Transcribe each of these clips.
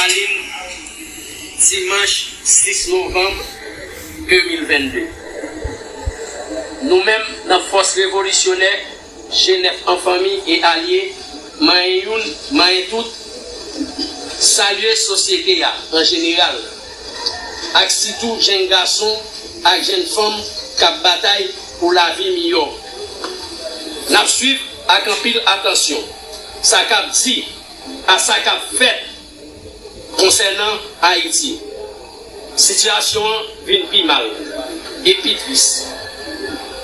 Saline, dimanche 6 novembre 2022. Nous-mêmes, dans la force révolutionnaire, Genève en famille et alliés, maïen tout, saluer la société en général, et surtout jeunes garçons et jeunes femmes qui bataillent pour la vie meilleure. Nous suivons avec un pile attention, ça qu'a dit, à ça qu'a fait concernant Haïti. Situation vient plus mal et plus triste.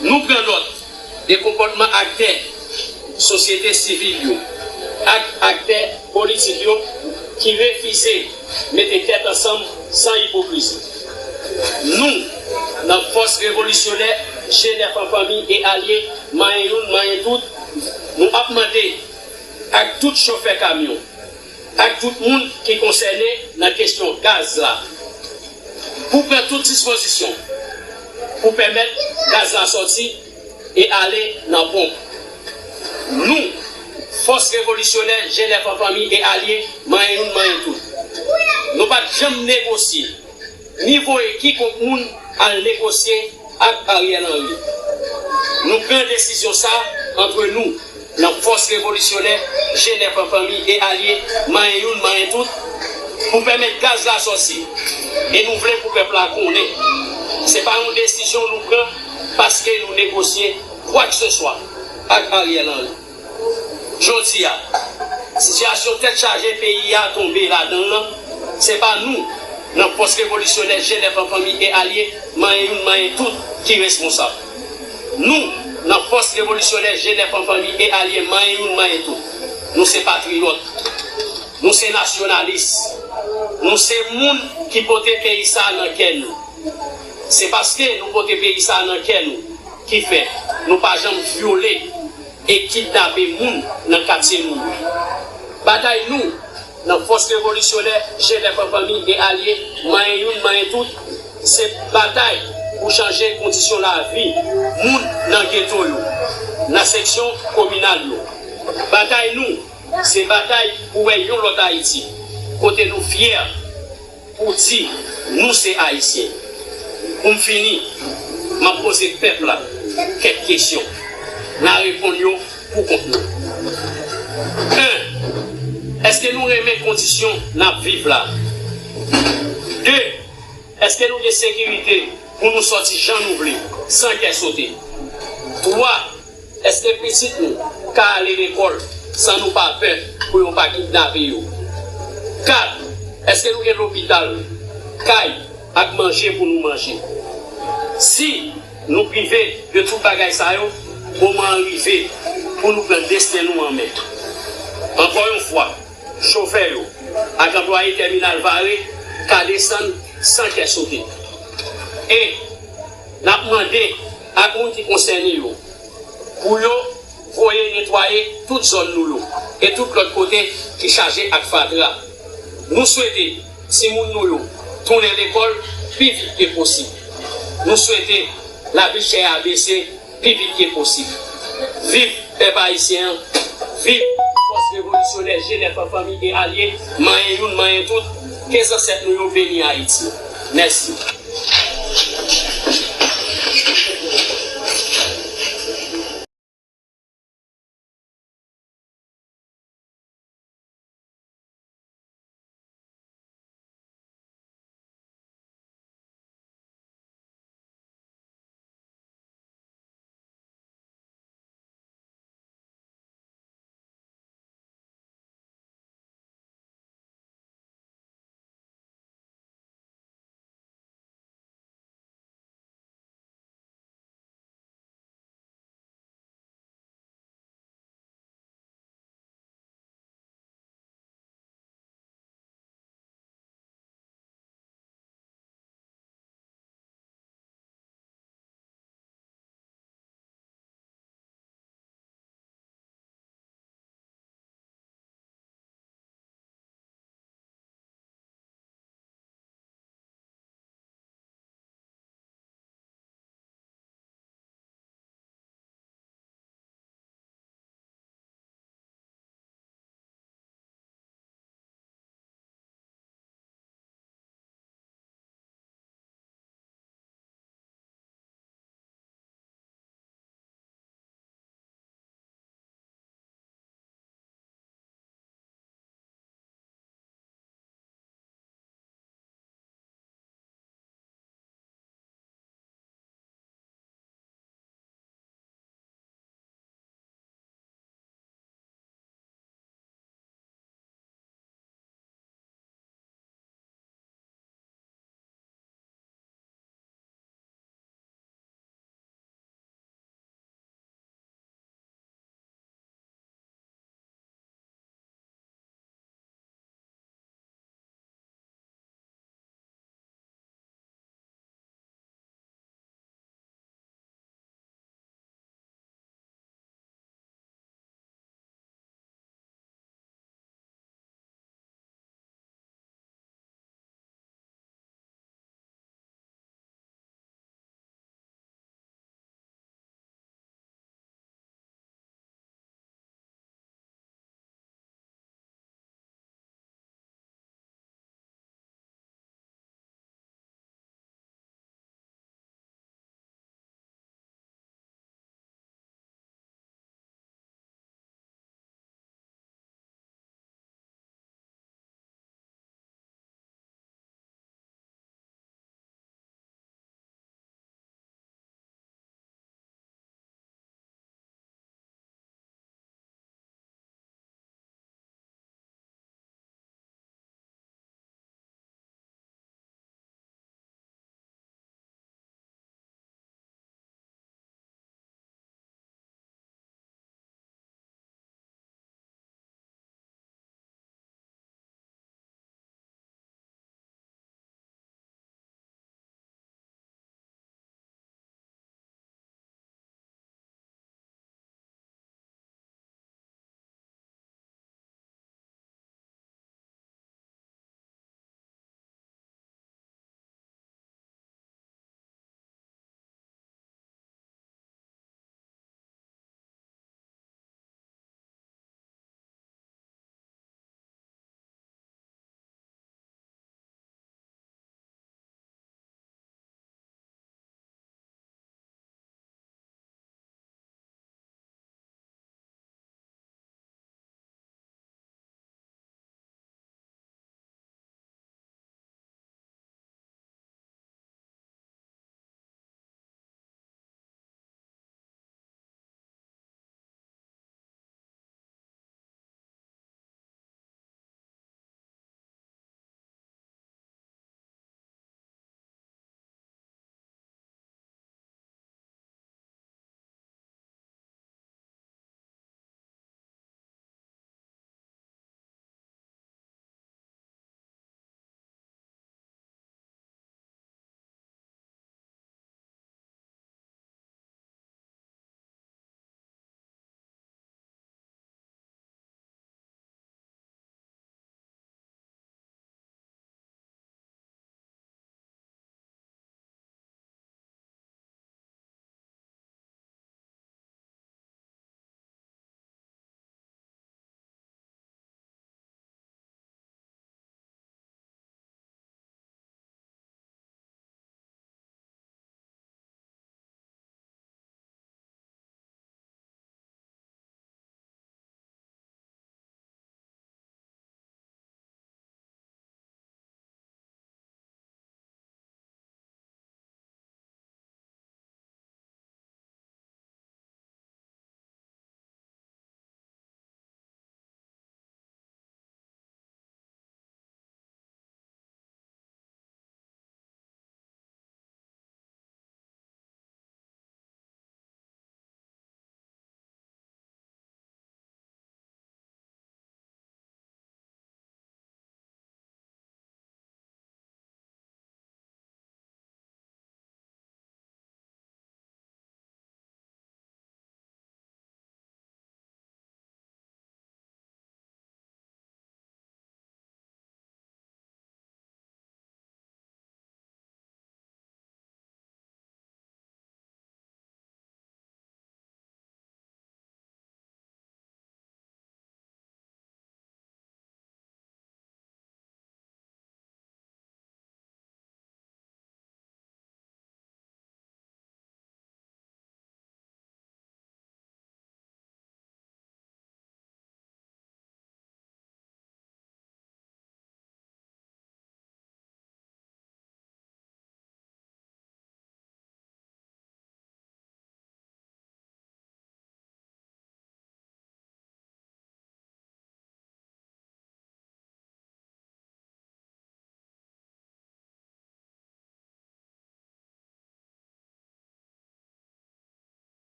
Nous prenons note des comportements acteurs, société civile, acteurs politiques qui refusent de mettre tête ensemble sans hypocrisie. Nous, notre force révolutionnaire, Genève en famille et alliés, maïen tout, nous avons demandé à tout chauffeur camion, à tout le monde qui est concerné dans la question gaz là, pour prendre toute disposition, pour permettre gaz à sortir et aller dans la pompe. Nous, force révolutionnaire, Genève en famille et alliés, maïen tout. Nous ne pouvons jamais négocier, ni voyer qui monde à négocier avec Ariel Henry. Nous prenons décision ça entre nous, la force révolutionnaire, Genève en famille et alliés, maïen tout, pour permettre gaz à sortir. Et nous voulons pour le peuple à connaître. Ce n'est pas une décision que nous prenons parce que nous négocions quoi que ce soit avec Ariel Henry. Je dis, situation tête chargée, pays a tombé là-dedans, ce n'est pas nous, notre force révolutionnaire, Genève en famille et alliés, maïen tout, qui est responsable. Nous, notre force révolutionnaire, Genève en famille et alliés, maïen tout, nous sommes patriotes, nous sommes nationalistes, nous sommes gens qui portent le pays ça dans lequel nous. C'est parce que nous portons le pays ça dans lequel nous, qui fait, nous ne pas jamais violer et kidnapper les gens dans le quartier. Bataille nous, notre force révolutionnaire, Genève en famille et alliés, maïen tout, c'est bataille pour changer les conditions de la vie, moun dans le ghetto, dans la section communale. Bataille nous, c'est bataille pour yon l'autre Haïti. Côté nous fiers, pour dire, nous c'est Haïtiens. Pour finir, je pose au peuple là quelques questions. Je réponds pour comprendre. 1. Est-ce que nous remettons les conditions de vivre là? 2. Est-ce que nous avons de sécurité pour nous sortir Jean Nouvelé sans qu'elle saute? 3. Est-ce que petit nous, qu'à aller à l'école sans nous pas peur pour ne pas kidnapper? 4. Est-ce que nous avons l'hôpital, caille, à manger pour nous manger? Si nous privons de tout bagage ça, comment arriver pour nous prendre destin nous en main? Encore une fois, chauffeur, avec employé terminal varé, qu'à descendre sans qu'elle saute. Et nous avons demandé à tout le monde qui concerne pour voyer nettoyer toute zone nous et tout l'autre côté qui est chargé avec Fadra. Nous souhaitons, si nous tourner l'école plus vite que possible. Nous souhaitons la vie chère ABC plus vite que possible. Vive les Haïtiens, vive force révolutionnaire, Genève en famille et alliés, maïen tout, 15 ans nous bénis Haïti. Merci.